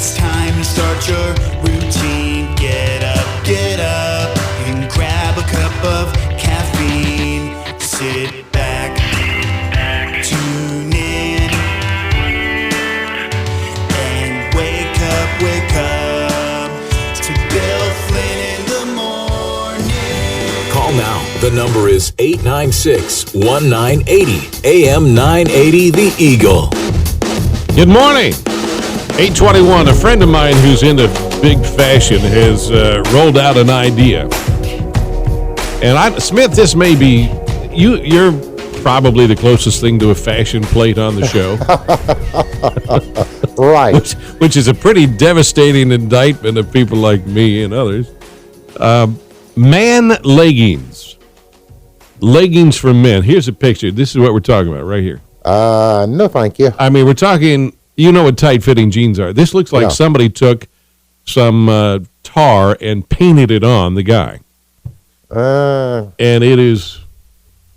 It's time to start your routine. Get up, and grab a cup of caffeine. Sit back, tune in, and wake up to Bill Flynn in the morning. Call now. The number is 896-1980. AM980 The Eagle. Good morning. 821. A friend of mine who's into big fashion has rolled out an idea. And Smith, this may be, you're probably the closest thing to a fashion plate on the show. Right. Which is a pretty devastating indictment of people like me and others. Man leggings. Leggings for men. Here's a picture. This is what we're talking about right here. No, thank you. I mean, we're talking, you know what tight-fitting jeans are. This looks like somebody took some tar and painted it on the guy. And it is,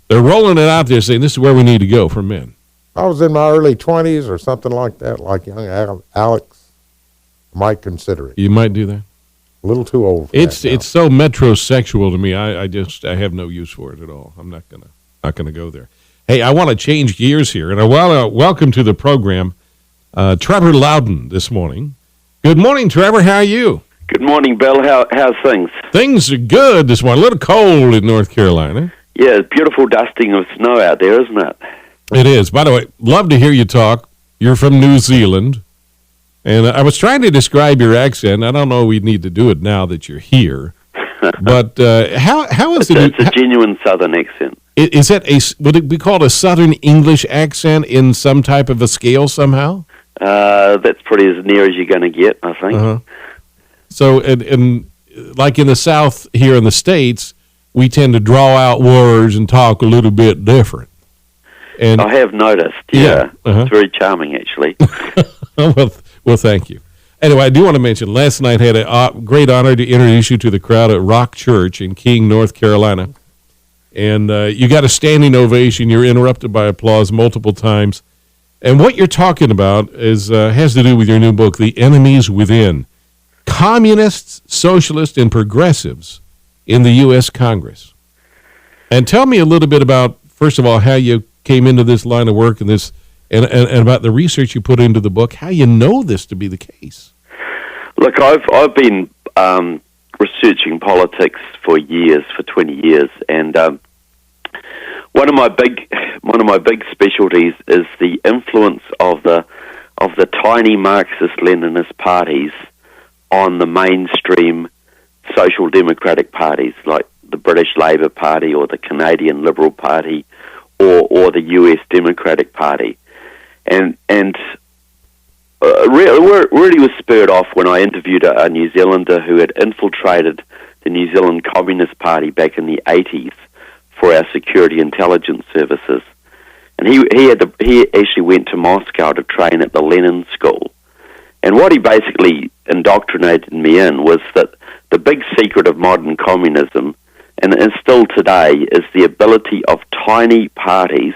they're rolling it out there saying this is where we need to go for men. I was in my early 20s or something like that, like young Alex. Might consider it. You might do that? A little too old for It's that now. it's so metrosexual to me. I have no use for it at all. I'm not gonna go there. Hey, I want to change gears here, and I want to welcome to the program Trevor Loudon this morning. Good morning, Trevor. How are you? Good morning, Bill. How's things? Things are good this morning. A little cold in North Carolina. Yeah, beautiful dusting of snow out there, isn't it? It is. By the way, love to hear you talk. You're from New Zealand. And I was trying to describe your accent. I don't know we need to do it now that you're here. But how is it? It's a genuine Southern accent. Is that would it be called a Southern English accent in some type of a scale somehow? That's pretty as near as you're going to get, I think. Uh-huh. So, and like in the South here in the States, we tend to draw out words and talk a little bit different. And I have noticed, yeah. Uh-huh. It's very charming, actually. Well, thank you. Anyway, I do want to mention, last night I had a great honor to introduce you to the crowd at Rock Church in King, North Carolina. And you got a standing ovation. You're interrupted by applause multiple times. And what you're talking about is has to do with your new book, The Enemies Within. Communists, Socialists, and Progressives in the U.S. Congress. And tell me a little bit about, first of all, how you came into this line of work and this, and about the research you put into the book, how you know this to be the case. Look, I've been researching politics for years, for 20 years, and one of my big specialties is the influence of the tiny Marxist-Leninist parties on the mainstream social democratic parties, like the British Labour Party or the Canadian Liberal Party or the US Democratic Party. And really was spurred off when I interviewed a New Zealander who had infiltrated the New Zealand Communist Party back in the 80s for our security intelligence services. And he actually went to Moscow to train at the Lenin School. And what he basically indoctrinated me in was that the big secret of modern communism, and still today, is the ability of tiny parties,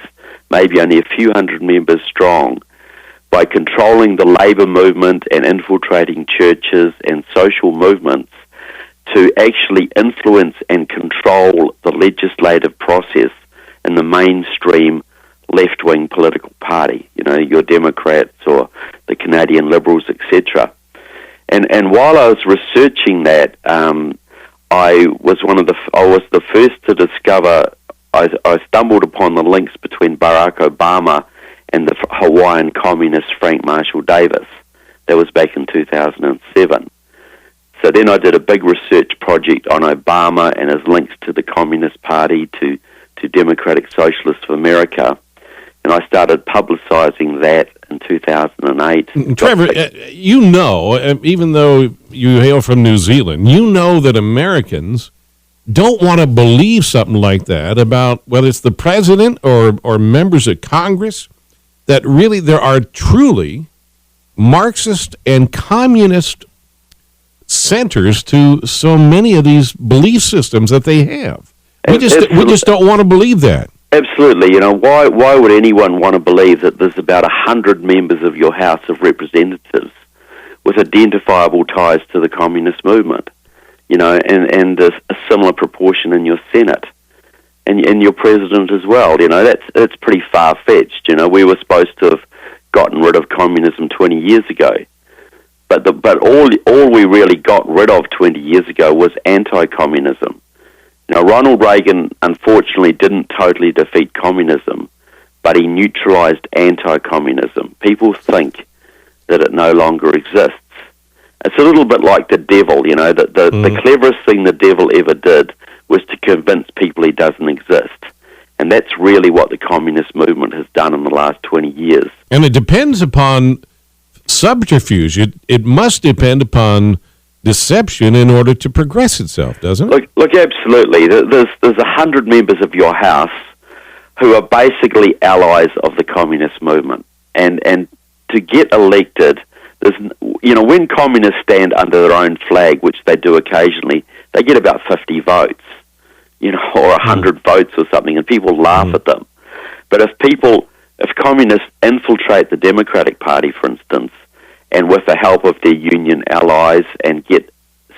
maybe only a few hundred members strong, by controlling the labor movement and infiltrating churches and social movements, to actually influence and control the legislative process in the mainstream left-wing political party, your Democrats or the Canadian Liberals, etc. And while I was researching that, I was the first to discover. I stumbled upon the links between Barack Obama and the Hawaiian communist Frank Marshall Davis. That was back in 2007. So then I did a big research project on Obama and his links to the Communist Party, to Democratic Socialists of America, and I started publicizing that in 2008. Trevor, even though you hail from New Zealand, you know that Americans don't want to believe something like that about whether it's the president or members of Congress, that really there are truly Marxist and communist centers to so many of these belief systems that they have. We just don't want to believe that. Absolutely. Why would anyone want to believe that there's about 100 members of your House of Representatives with identifiable ties to the communist movement, and a similar proportion in your Senate and your president as well. That's pretty far-fetched. We were supposed to have gotten rid of communism 20 years ago. But all we really got rid of 20 years ago was anti-communism. Ronald Reagan unfortunately didn't totally defeat communism, but he neutralized anti-communism. People think that it no longer exists. It's a little bit like the devil, the cleverest thing the devil ever did was to convince people he doesn't exist. And that's really what the communist movement has done in the last 20 years. And it depends upon subterfuge. It must depend upon deception in order to progress itself, doesn't it? Look, absolutely. There's 100 members of your house who are basically allies of the communist movement, and to get elected, when communists stand under their own flag, which they do occasionally, they get about 50 votes, or 100 votes or something, and people laugh at them. But if communists infiltrate the Democratic Party, for instance, and with the help of their union allies and get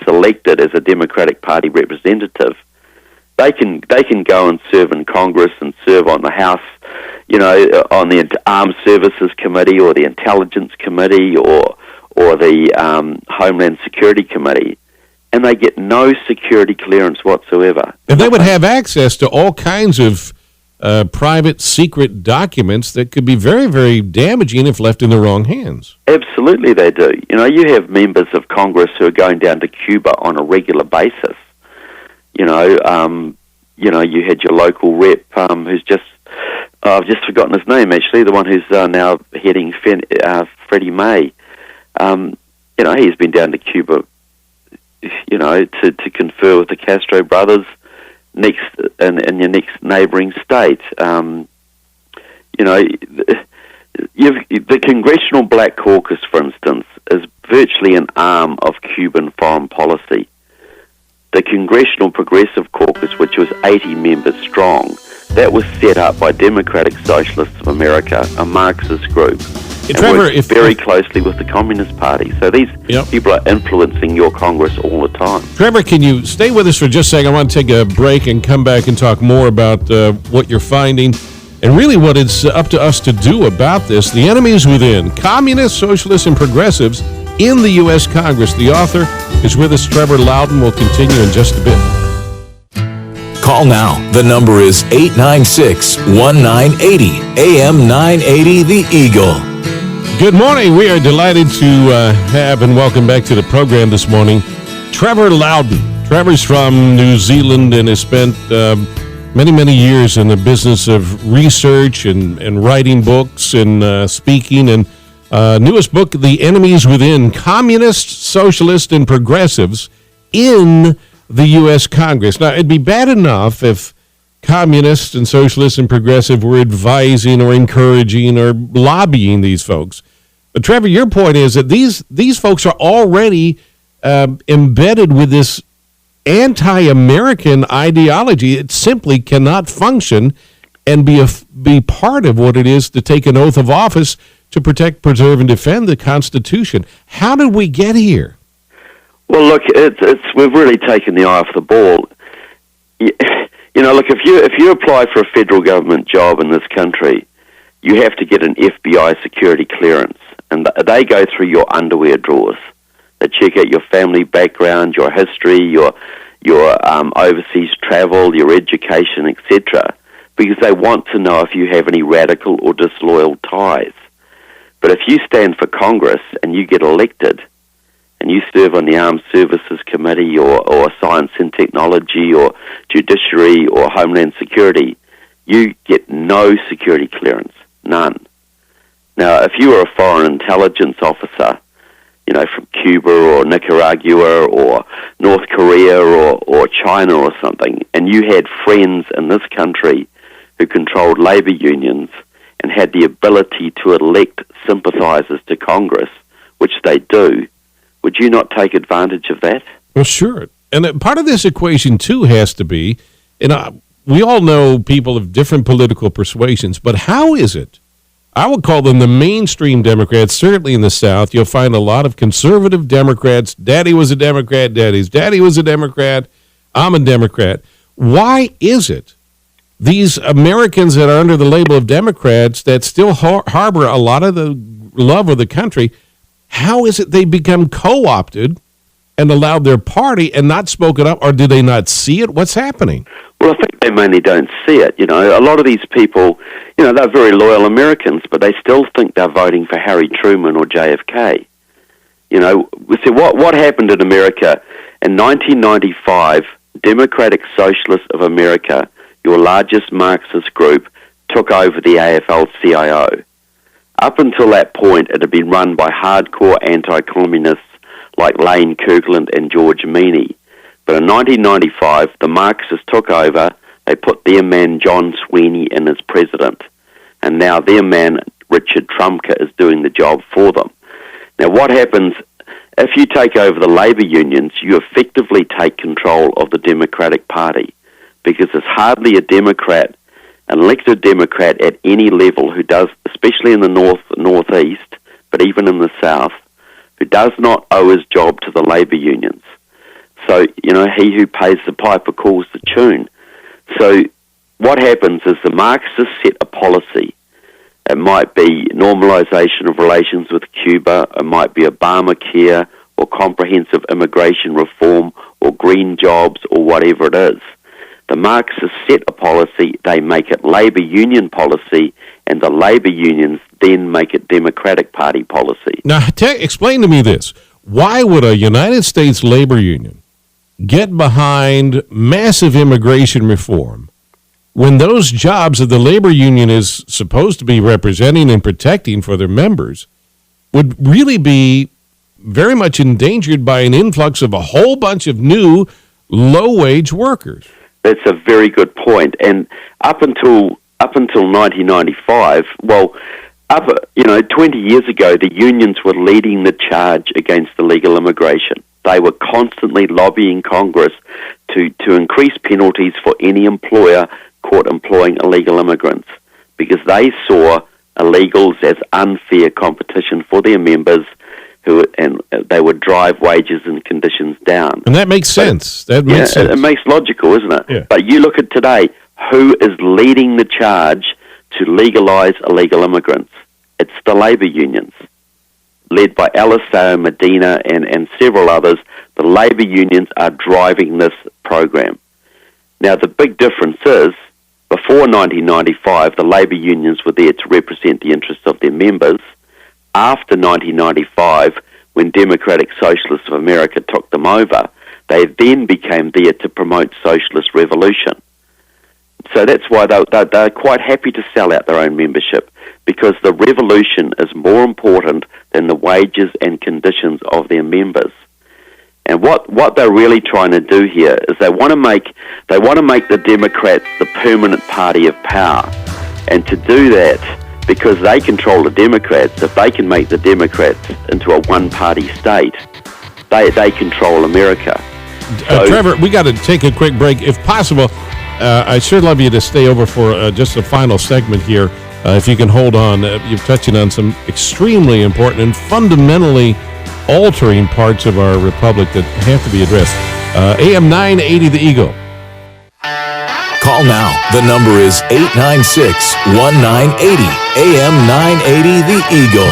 selected as a Democratic Party representative, they can go and serve in Congress and serve on the House, on the Armed Services Committee or the Intelligence Committee or the Homeland Security Committee, and they get no security clearance whatsoever. And they would have access to all kinds of private, secret documents that could be very, very damaging if left in the wrong hands. Absolutely they do. You have members of Congress who are going down to Cuba on a regular basis. You had your local rep who's just, I've just forgotten his name actually, the one who's now heading Freddie May. He's been down to Cuba, to confer with the Castro brothers in your next neighboring state. The Congressional Black Caucus, for instance, is virtually an arm of Cuban foreign policy. The Congressional Progressive Caucus, which was 80 members strong, that was set up by Democratic Socialists of America, a Marxist group. Trevor, works very closely with the Communist Party. So these people are influencing your Congress all the time. Trevor, can you stay with us for just a second? I want to take a break and come back and talk more about what you're finding and really what it's up to us to do about this. The enemies within, communists, socialists, and progressives in the U.S. Congress. The author is with us, Trevor Loudon. We'll continue in just a bit. Call now. The number is 896-1980. AM980 The Eagle. Good morning. We are delighted to have and welcome back to the program this morning Trevor Loudon. Trevor's from New Zealand and has spent many, many years in the business of research and writing books and speaking. And newest book, The Enemies Within, Communists, Socialists, and Progressives in the U.S. Congress. Now, it'd be bad enough if communists and socialists and progressive were advising or encouraging or lobbying these folks. But Trevor, your point is that these folks are already embedded with this anti-American ideology. It simply cannot function and be part of what it is to take an oath of office to protect, preserve, and defend the Constitution. How did we get here? Well, look, we've really taken the eye off the ball. Look, if you apply for a federal government job in this country, you have to get an FBI security clearance, and they go through your underwear drawers. They check out your family background, your history, your overseas travel, your education, etc., because they want to know if you have any radical or disloyal ties. But if you stand for Congress and you get elected, and you serve on the Armed Services Committee or Science and Technology or Judiciary or Homeland Security, you get no security clearance, none. Now, if you were a foreign intelligence officer, from Cuba or Nicaragua or North Korea or China or something, and you had friends in this country who controlled labor unions and had the ability to elect sympathizers to Congress, which they do, would you not take advantage of that? Well, sure. And part of this equation, too, has to be, we all know people of different political persuasions, but how is it I would call them the mainstream Democrats. Certainly in the South, you'll find a lot of conservative Democrats. Daddy was a Democrat. Daddy's daddy was a Democrat. I'm a Democrat. Why is it these Americans that are under the label of Democrats that still harbor a lot of the love of the country, how is it they become co-opted and allowed their party and not spoken up, or do they not see it? What's happening? Well, I think they mainly don't see it. You know, a lot of these people, you know, they're very loyal Americans, but they still think they're voting for Harry Truman or JFK. You know, see what happened in America in 1995. Democratic Socialists of America, your largest Marxist group, took over the AFL-CIO. Up until that point, it had been run by hardcore anti-communists like Lane Kirkland and George Meany. But in 1995, the Marxists took over. They put their man John Sweeney in as president. And now their man Richard Trumka is doing the job for them. Now what happens if you take over the labor unions? You effectively take control of the Democratic Party, because there's hardly a Democrat, an elected Democrat at any level who does, especially in the northeast, but even in the south, who does not owe his job to the labor unions. So, you know, he who pays the piper calls the tune. So what happens is the Marxists set a policy. It might be normalization of relations with Cuba, it might be Obamacare, or comprehensive immigration reform, or green jobs, or whatever it is. The Marxists set a policy, they make it labor union policy, and the labor unions then make it Democratic Party policy. Now, explain to me this. Why would a United States labor union get behind massive immigration reform when those jobs that the labor union is supposed to be representing and protecting for their members would really be very much endangered by an influx of a whole bunch of new low-wage workers? That's a very good point. And up until 1995, 20 years ago, the unions were leading the charge against illegal immigration. They were constantly lobbying Congress to increase penalties for any employer caught employing illegal immigrants, because they saw illegals as unfair competition for their members, and they would drive wages and conditions down. And that makes sense. That makes sense. It makes logical, isn't it? Yeah. But you look at today, who is leading the charge to legalize illegal immigrants? It's the labor unions, led by Aliseo Medina and several others. The labor unions are driving this program. Now, the big difference is, before 1995, the labor unions were there to represent the interests of their members. After 1995, when Democratic Socialists of America took them over, they then became there to promote socialist revolution. So that's why they're quite happy to sell out their own membership, because the revolution is more important than the wages and conditions of their members. And what they're really trying to do here is they want to make the Democrats the permanent party of power. And to do that, because they control the Democrats, if they can make the Democrats into a one-party state, they control America. So, Trevor, we got to take a quick break. If possible, I'd sure love you to stay over for just a final segment here. If you can hold on, you're touching on some extremely important and fundamentally altering parts of our republic that have to be addressed. AM980, The Eagle. Call now. The number is 896-1980. AM980, The Eagle.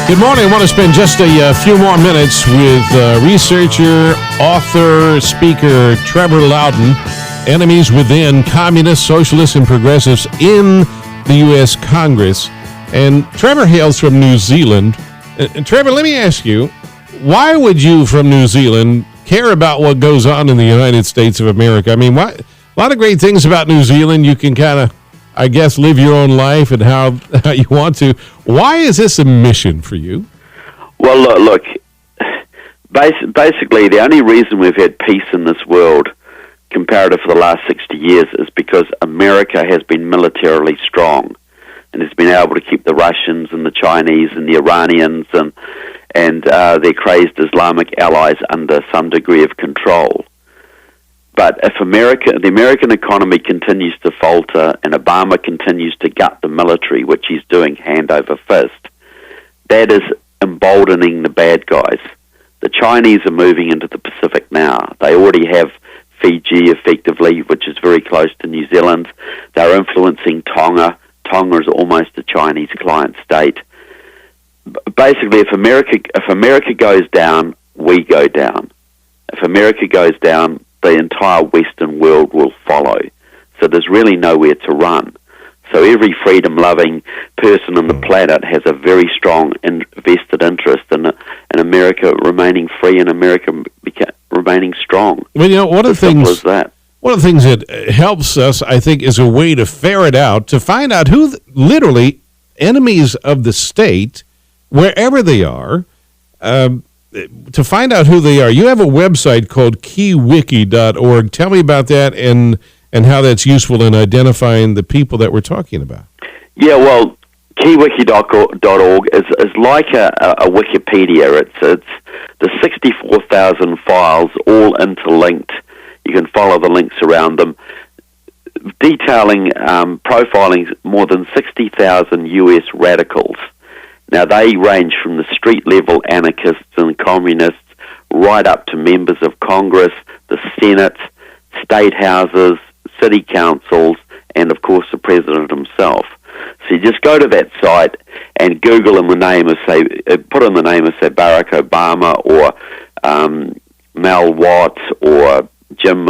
Good morning. I want to spend just a few more minutes with researcher, author, speaker Trevor Loudon. Enemies within communists, socialists, and progressives in the U.S. Congress. And Trevor hails from New Zealand. And Trevor, let me ask you, why would you from New Zealand care about what goes on in the United States of America? I mean, a lot of great things about New Zealand. You can kind of, I guess, live your own life and how you want to. Why is this a mission for you? Well, look, basically the only reason we've had peace in this world comparative for the last 60 years is because America has been militarily strong and has been able to keep the Russians and the Chinese and the Iranians and their crazed Islamic allies under some degree of control. But if the American economy continues to falter and Obama continues to gut the military, which he's doing hand over fist, that is emboldening the bad guys. The Chinese are moving into the Pacific now. They already have Fiji effectively, which is very close to New Zealand. They're influencing Tonga. Tonga is almost a Chinese client state. Basically, if America goes down, we go down. If America goes down, the entire Western world will follow. So there's really nowhere to run. So every freedom-loving person on the planet has a very strong vested interest in America remaining free and America remaining strong. Well, one of the things that helps us, I think, is a way to ferret out, to find out who literally enemies of the state, wherever they are, to find out who they are. You have a website called keywiki.org. Tell me about that and how that's useful in identifying the people that we're talking about. Yeah, well, keywiki.org is like a Wikipedia. It's the 64,000 files all interlinked. You can follow the links around them, detailing, profiling more than 60,000 U.S. radicals. Now, they range from the street-level anarchists and communists right up to members of Congress, the Senate, state houses, city councils, and, of course, the president himself. So you just go to that site and Google in the name of, put in the name of, say, Barack Obama or Mel Watts or Jim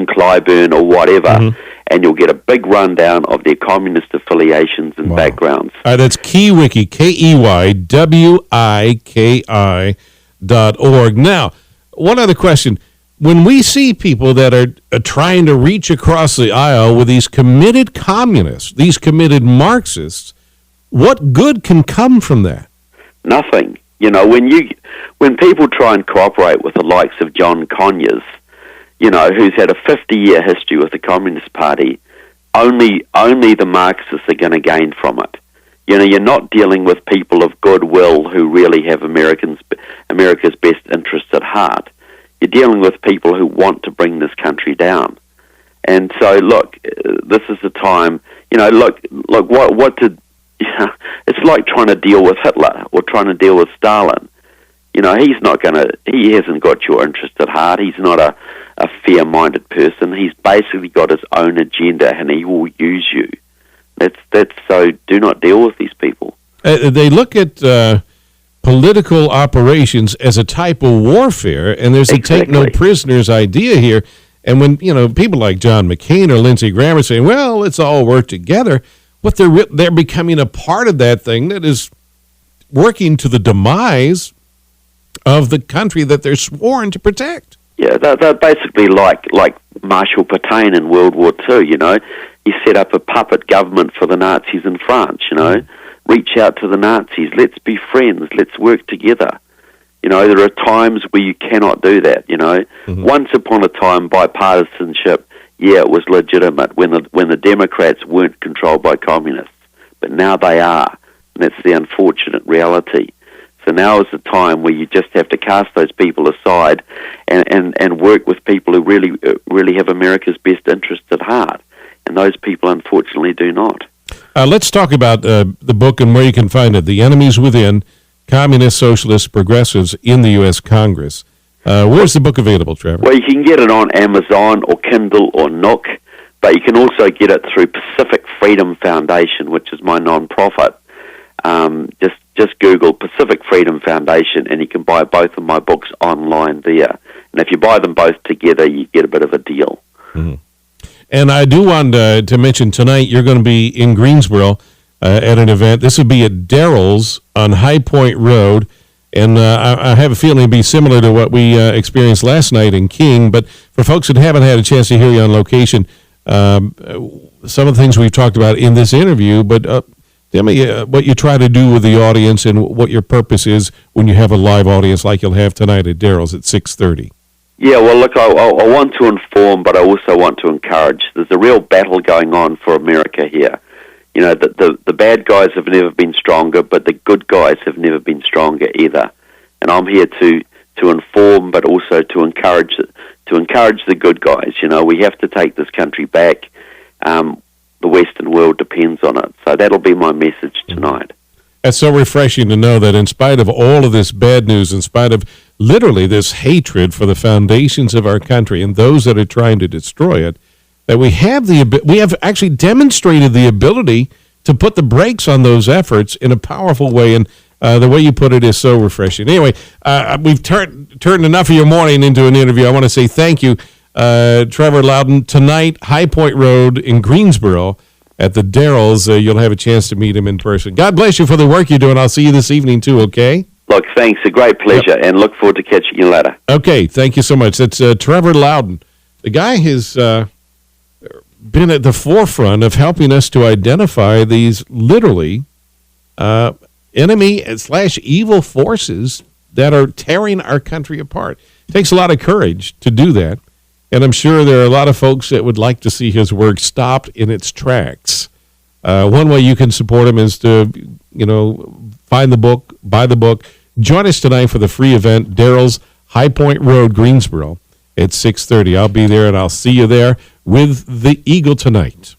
Clyburn or whatever, and you'll get a big rundown of their communist affiliations and backgrounds. That's Keywiki, KEYWIKI.org. Now, one other question. When we see people that are trying to reach across the aisle with these committed communists, these committed Marxists, what good can come from that? Nothing. You know, when people try and cooperate with the likes of John Conyers, you know, who's had a 50-year history with the Communist Party, only the Marxists are going to gain from it. You know, you're not dealing with people of goodwill who really have America's best interests at heart. You're dealing with people who want to bring this country down. And so, look, this is the time, you know, look, what did, you know, it's like trying to deal with Hitler or trying to deal with Stalin. You know, he hasn't got your interest at heart. He's not a fair-minded person. He's basically got his own agenda and he will use you. That's so do not deal with these people. They look at political operations as a type of warfare, and there's a take no prisoners idea here. And when, you know, people like John McCain or Lindsey Graham are saying, well, let's all work together, what they're becoming a part of that thing that is working to the demise of the country that they're sworn to protect. Yeah, they're basically like Marshal Pétain in World War II, you know. He set up a puppet government for the Nazis in France, you know. Reach out to the Nazis. Let's be friends. Let's work together. You know, there are times where you cannot do that, you know. Once upon a time, bipartisanship, yeah, it was legitimate when the Democrats weren't controlled by communists. But now they are, and that's the unfortunate reality. So now is the time where you just have to cast those people aside and work with people who really have America's best interests at heart. And those people, unfortunately, do not. Let's talk about the book and where you can find it. The Enemies Within, Communist, Socialist, Progressives in the U.S. Congress. Where's the book available, Trevor? Well, you can get it on Amazon or Kindle or Nook, but you can also get it through Pacific Freedom Foundation, which is my non-profit. Just Google Pacific Freedom Foundation, and you can buy both of my books online there. And if you buy them both together, you get a bit of a deal. And I do want to mention tonight you're going to be in Greensboro at an event. This will be at Darrell's on High Point Road, and I have a feeling it'll be similar to what we experienced last night in King. But for folks that haven't had a chance to hear you on location, some of the things we've talked about in this interview, but tell me what you try to do with the audience and what your purpose is when you have a live audience like you'll have tonight at Darrell's at 6:30. Yeah, well, look, I want to inform, but I also want to encourage. There's a real battle going on for America here. You know, the bad guys have never been stronger, but the good guys have never been stronger either. And I'm here to to inform, but also to encourage the good guys. You know, we have to take this country back. The Western world depends on it. So that'll be my message tonight. That's so refreshing to know that in spite of all of this bad news, in spite of literally this hatred for the foundations of our country and those that are trying to destroy it, that we have actually demonstrated the ability to put the brakes on those efforts in a powerful way. And the way you put it is so refreshing. Anyway, we've turned enough of your morning into an interview. I want to say thank you, Trevor Loudon. Tonight, High Point Road in Greensboro at the Darrells. You'll have a chance to meet him in person. God bless you for the work you're doing. I'll see you this evening too, okay? Look, thanks. A great pleasure, and look forward to catching you later. Okay, thank you so much. That's Trevor Loudon. The guy has been at the forefront of helping us to identify these literally enemy/evil forces that are tearing our country apart. It takes a lot of courage to do that, and I'm sure there are a lot of folks that would like to see his work stopped in its tracks. One way you can support him is to, find the book, buy the book. Join us tonight for the free event, Darrell's High Point Road, Greensboro, at 6:30. I'll be there, and I'll see you there with the Eagle tonight.